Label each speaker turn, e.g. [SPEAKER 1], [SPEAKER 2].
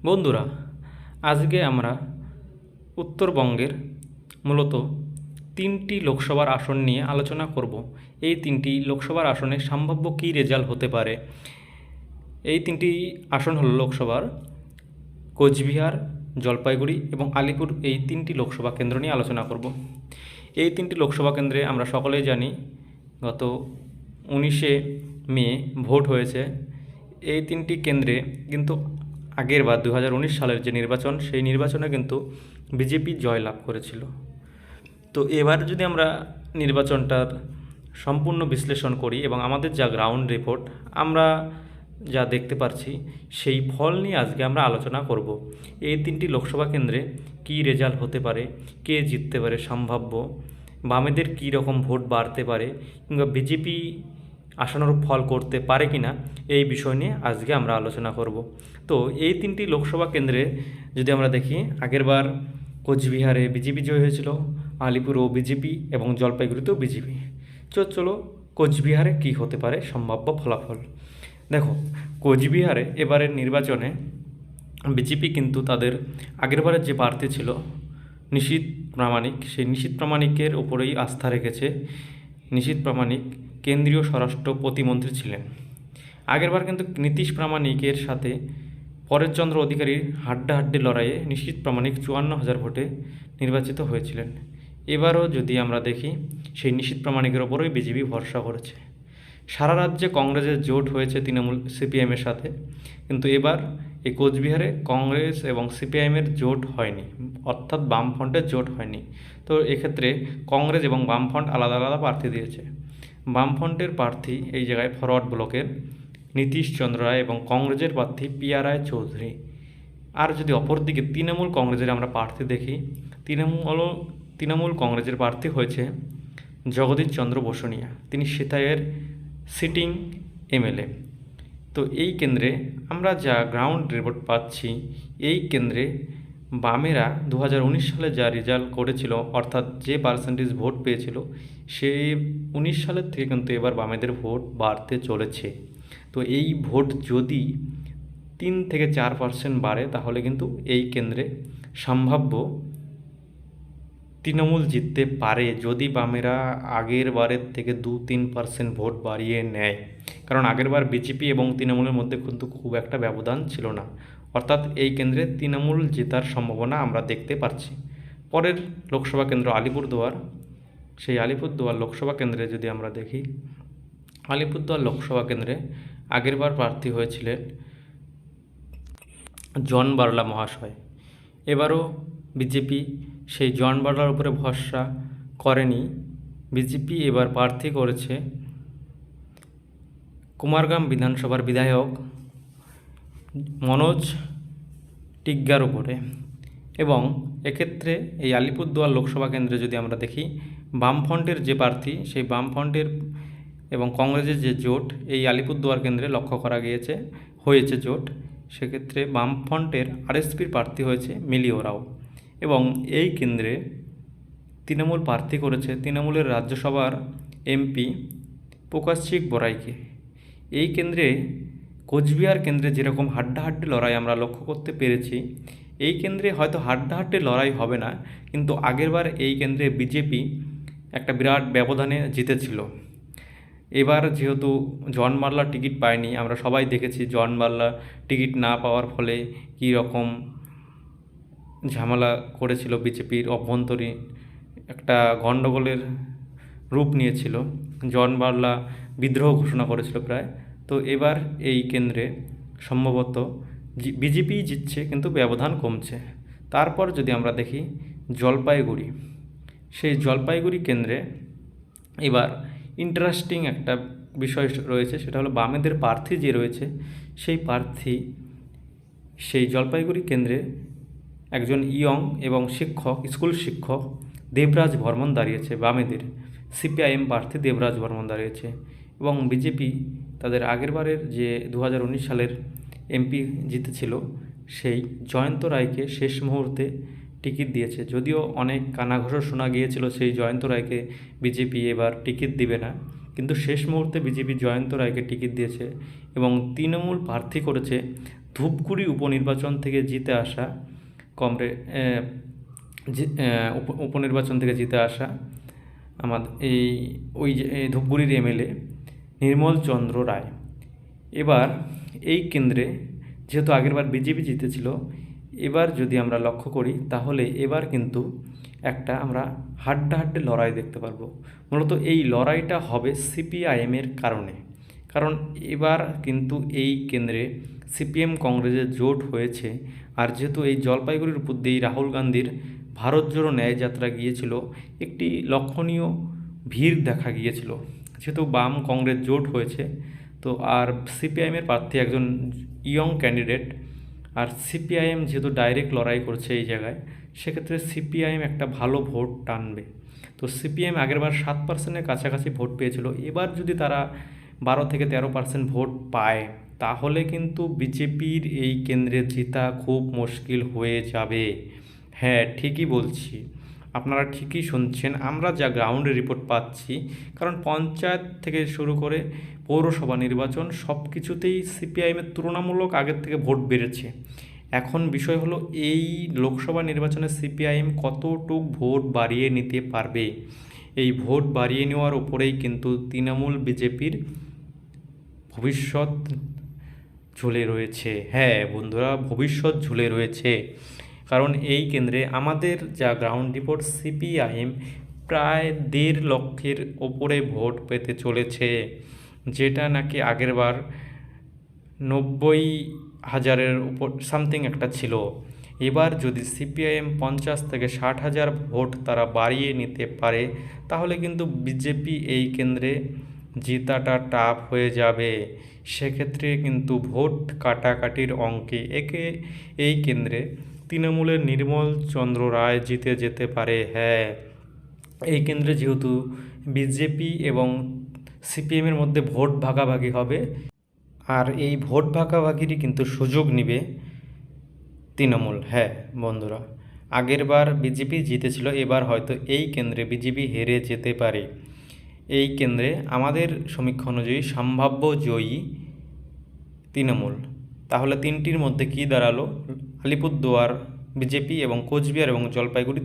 [SPEAKER 1] বন্ধুরা, আজকে আমরা উত্তরবঙ্গের মূলত 3টি লোকসভার আসন নিয়ে আলোচনা করব। এই 3টি লোকসভার আসনে সম্ভাব্য কী রেজাল্ট হতে পারে। এই 3টি আসন হলো লোকসভার কোচবিহার, জলপাইগুড়ি এবং আলিপুর। এই 3টি লোকসভা কেন্দ্র নিয়ে আলোচনা করব। এই 3টি লোকসভা কেন্দ্রে আমরা সকলেই জানি গত 19শে মে ভোট হয়েছে। এই 3টি কেন্দ্রে কিন্তু আগের বার 2019 সালের যে নির্বাচন, সেই নির্বাচনে কিন্তু বিজেপি জয়লাভ করেছিল। তো এবার যদি আমরা নির্বাচনটার সম্পূর্ণ বিশ্লেষণ করি এবং আমাদের যা গ্রাউন্ড রিপোর্ট আমরা যা দেখতে পারছি, সেই ফল নিয়ে আজকে আমরা আলোচনা করব। এই 3টি লোকসভা কেন্দ্রে কী রেজাল্ট হতে পারে, কে জিততে পারে সম্ভাব্য, বামেদের কী রকম ভোট বাড়তে পারে, কিংবা বিজেপি আশানুরূপ ফল করতে পারে কিনা, এই বিষয় নিয়ে আজকে আমরা আলোচনা করব। তো এই 3টি লোকসভা কেন্দ্রে যদি আমরা দেখি, আগেরবার কোচবিহারে বিজেপি জয় হয়েছিল, আলিপুরও বিজেপি এবং জলপাইগুড়িতেও বিজেপি। চলো কোচবিহারে কী হতে পারে সম্ভাব্য ফলাফল। দেখো, কোচবিহারে এবারের নির্বাচনে বিজেপি কিন্তু তাদের আগেরবারের যে প্রার্থী ছিল নিশীথ প্রামাণিক, সেই নিশীথ প্রামাণিকের ওপরেই আস্থা রেখেছে। নিশীথ প্রামাণিক কেন্দ্রীয় স্বরাষ্ট্র প্রতিমন্ত্রী ছিলেন। আগেরবার কিন্তু নীতিশ প্রামাণিকের সাথে পরেশচন্দ্র অধিকারীর হাড্ডাহাড্ডি লড়াইয়ে নিশীথ প্রামাণিক 54,000 ভোটে নির্বাচিত হয়েছিলেন। এবারও যদি আমরা দেখি, সেই নিশীথ প্রামাণিকের ওপরেই বিজেপি ভরসা করেছে। সারা রাজ্যে কংগ্রেসের জোট হয়েছে তৃণমূল সিপিআইএমের সাথে, কিন্তু এবার এই কোচবিহারে কংগ্রেস এবং সিপিআইএমের জোট হয়নি, অর্থাৎ বামফ্রন্টের জোট হয়নি। তো এক্ষেত্রে কংগ্রেস এবং বামফ্রন্ট আলাদা আলাদা প্রার্থী দিয়েছে। বামফ্রন্টের প্রার্থী এই জায়গায় ফরওয়ার্ড ব্লকের নীতিশ চন্দ্র রায় এবং কংগ্রেসের প্রার্থী পিয়া রায় চৌধুরী। আর যদি অপরদিকে তৃণমূল কংগ্রেসের আমরা প্রার্থী দেখি, তৃণমূল কংগ্রেসের প্রার্থী হয়েছে জগদীশ চন্দ্র বসুনিয়া, তিনি সিতাইয়ের সিটিং এমএলএ। তো এই কেন্দ্রে আমরা যা গ্রাউন্ড রিপোর্ট পাচ্ছি, এই কেন্দ্রে বামেরা 2019 সালে যা রেজাল্ট করেছিল, অর্থাৎ যে পার্সেন্টেজ ভোট পেয়েছিল, সেই 19 সালের থেকে কিন্তু এবার বামেদের ভোট বাড়তে চলেছে। তো এই ভোট যদি 3 থেকে 4% বাড়ে, তাহলে কিন্তু এই কেন্দ্রে সম্ভাব্য তৃণমূল জিততে পারে, যদি বামেরা আগের বারের থেকে 2-3% ভোট বাড়িয়ে নেয়। কারণ আগেরবার বিজেপি এবং তৃণমূলের মধ্যে কিন্তু খুব একটা ব্যবধান ছিল না, অর্থাৎ এই কেন্দ্রে তৃণমূল জেতার সম্ভাবনা আমরা দেখতে পাচ্ছি। পরের লোকসভা কেন্দ্র আলিপুরদুয়ার। সেই আলিপুরদুয়ার লোকসভা কেন্দ্রে যদি আমরা দেখি, আলিপুরদুয়ার লোকসভা কেন্দ্রে আগেরবার প্রার্থী হয়েছিলেন জন বার্লা মহাশয়। এবারও বিজেপি সেই জন বার্লার উপরে ভরসা করেনি। বিজেপি এবার প্রার্থী করেছে কুমারগ্রাম বিধানসভার বিধায়ক মনোজ টিগ্গার উপরে। এবং এক্ষেত্রে এই আলিপুরদুয়ার লোকসভা কেন্দ্রে যদি আমরা দেখি, বামফ্রন্টের যে প্রার্থী, সেই বামফ্রন্টের এবং কংগ্রেসের যে জোট এই আলিপুরদুয়ার কেন্দ্রে লক্ষ্য করা হয়েছে জোট। সেক্ষেত্রে বামফ্রন্টের আরএসপির প্রার্থী হয়েছে মিলিও রাও। এবং এই কেন্দ্রে তৃণমূল প্রার্থী করেছে তৃণমূলের রাজ্যসভার এমপি প্রকাশিক বড়াইকে। এই কেন্দ্রে কোচবিহার কেন্দ্রে যেরকম হাড্ডাহাড্ডি লড়াই আমরা লক্ষ্য করতে পেরেছি, এই কেন্দ্রে হয়তো হাড্ডাহাড্ডি লড়াই হবে না, কিন্তু আগেরবার এই কেন্দ্রে বিজেপি একটা বিরাট ব্যবধানে জিতেছিল। এবার যেহেতু জন বার্লা টিকিট পায়নি, আমরা সবাই দেখেছি জন বার্লা টিকিট না পাওয়ার ফলে কী রকম ঝামেলা করেছিল, বিজেপির অভ্যন্তরীণ একটা গণ্ডগোলের রূপ নিয়েছিল। জন বার্লা বিদ্রোহ ঘোষণা করেছিল প্রায়। তো এবার এই কেন্দ্রে সম্ভবত বিজেপি জিতছে, কিন্তু ব্যবধান কমছে। তারপর যদি আমরা দেখি জলপাইগুড়ি, সেই জলপাইগুড়ি কেন্দ্রে এবার ইন্টারেস্টিং একটা বিষয় রয়েছে, সেটা হলো বামেদের প্রার্থী যে রয়েছে, সেই প্রার্থী সেই জলপাইগুড়ি কেন্দ্রে একজন ইয়ং এবং স্কুল শিক্ষক দেবরাজ বর্মন দাঁড়িয়েছে। বামেদের সিপিআইএম প্রার্থী দেবরাজ বর্মন দাঁড়িয়েছে। এবং বিজেপি তাদের আগেরবারের যে 2019 সালের এমপি জিতেছিল, সেই জয়ন্ত রায়কে শেষ মুহূর্তে টিকিট দিয়েছে। যদিও অনেক কানাঘোষা শোনা গিয়েছিল সেই জয়ন্ত রায়কে বিজেপি এবার টিকিট দিবে না, কিন্তু শেষ মুহূর্তে বিজেপি জয়ন্ত রায়কে টিকিট দিয়েছে। এবং তৃণমূল প্রার্থী করেছে ধূপগুড়ি উপনির্বাচন থেকে জিতে আসা কমরে উপনির্বাচন থেকে জিতে আসা আমাদের ওই যে ধূপগুড়ির এমএলএ নির্মল চন্দ্র রায়। এবার এই কেন্দ্রে যেহেতু আগেরবার বিজেপি জিতেছিল, এবার যদি আমরা লক্ষ্য করি তাহলে এবার কিন্তু একটা আমরা হাড্ডাহাড্ডি লড়াই দেখতে পারবো। মূলত এই লড়াইটা হবে সিপিআইএমের কারণে, কারণ এবার কিন্তু এই কেন্দ্রে সিপিএম কংগ্রেসের জোট হয়েছে। আর যেহেতু এই জলপাইগুড়ির উপর দিয়েই রাহুল গান্ধীর ভারত জোড়ো ন্যায় যাত্রা গিয়েছিল, একটি লক্ষণীয় ভিড় দেখা গিয়েছিল। যেহেতু বাম কংগ্রেস জোট হয়েছে, তো আর সিপিআইএমের প্রার্থী একজন ইয়ং ক্যান্ডিডেট, আর সিপিআইএম যেহেতু ডাইরেক্ট লড়াই করছে এই জায়গায়, সেক্ষেত্রে সিপিআইএম একটা ভালো ভোট টানবে। তো সিপিএম আগেরবার 7%-এর কাছাকাছি ভোট পেয়েছিল, এবার যদি তারা 12-13% ভোট পায় তাহলে কিন্তু বিজেপির এই কেন্দ্রে জেতা খুব মুশকিল হয়ে যাবে। হ্যাঁ, ঠিকই বলছি, আপনারা ঠিকই শুনছেন। আমরা যা গ্রাউন্ডে রিপোর্ট পাচ্ছি, কারণ পঞ্চায়েত থেকে শুরু করে পৌরসভা নির্বাচন সব কিছুতেই সিপিআইএমের তুলনামূলক আগের থেকে ভোট বেড়েছে। এখন বিষয় হলো এই লোকসভা নির্বাচনে সিপিআইএম কতটুক ভোট বাড়িয়ে নিতে পারবে। এই ভোট বাড়িয়ে নেওয়ার উপরেই কিন্তু তৃণমূল বিজেপির ভবিষ্যৎ ঝুলে রয়েছে। হ্যাঁ বন্ধুরা, ভবিষ্যৎ ঝুলে রয়েছে, কারণ এই কেন্দ্রে আমাদের যা গ্রাউন্ড রিপোর্ট, সিপিআইএম প্রায় 1.5 লক্ষের ওপরে ভোট পেতে চলেছে, যেটা নাকি আগেরবার 90,000-এর উপর সামথিং একটা ছিল। এবার যদি সিপিআইএম 50,000-60,000 ভোট তারা বাড়িয়ে নিতে পারে তাহলে কিন্তু বিজেপি এই কেন্দ্রে জেতাটা টাফ হয়ে যাবে। সেক্ষেত্রে কিন্তু ভোট কাটাকাটির অঙ্কে এই কেন্দ্রে তৃণমূলের নির্মল চন্দ্র রায় জিতে যেতে পারে। হ্যাঁ, এই কেন্দ্রে যেহেতু বিজেপি এবং সিপিএমের মধ্যে ভোট ভাগাভাগি হবে, আর এই ভোট ভাগাভাগিরই কিন্তু সুযোগ নেবে তৃণমূল। হ্যাঁ বন্ধুরা, আগেরবার বিজেপি জিতেছিল, এবার হয়তো এই কেন্দ্রে বিজেপি হেরে যেতে পারে। এই কেন্দ্রে আমাদের সমীক্ষা অনুযায়ী সম্ভাব্য জয়ী তৃণমূল। তাহলে তিনটির মধ্যে কী দাঁড়ালো? আলিপুরদুয়ার বিজেপি এবং কোচবিহার এবং জলপাইগুড়ি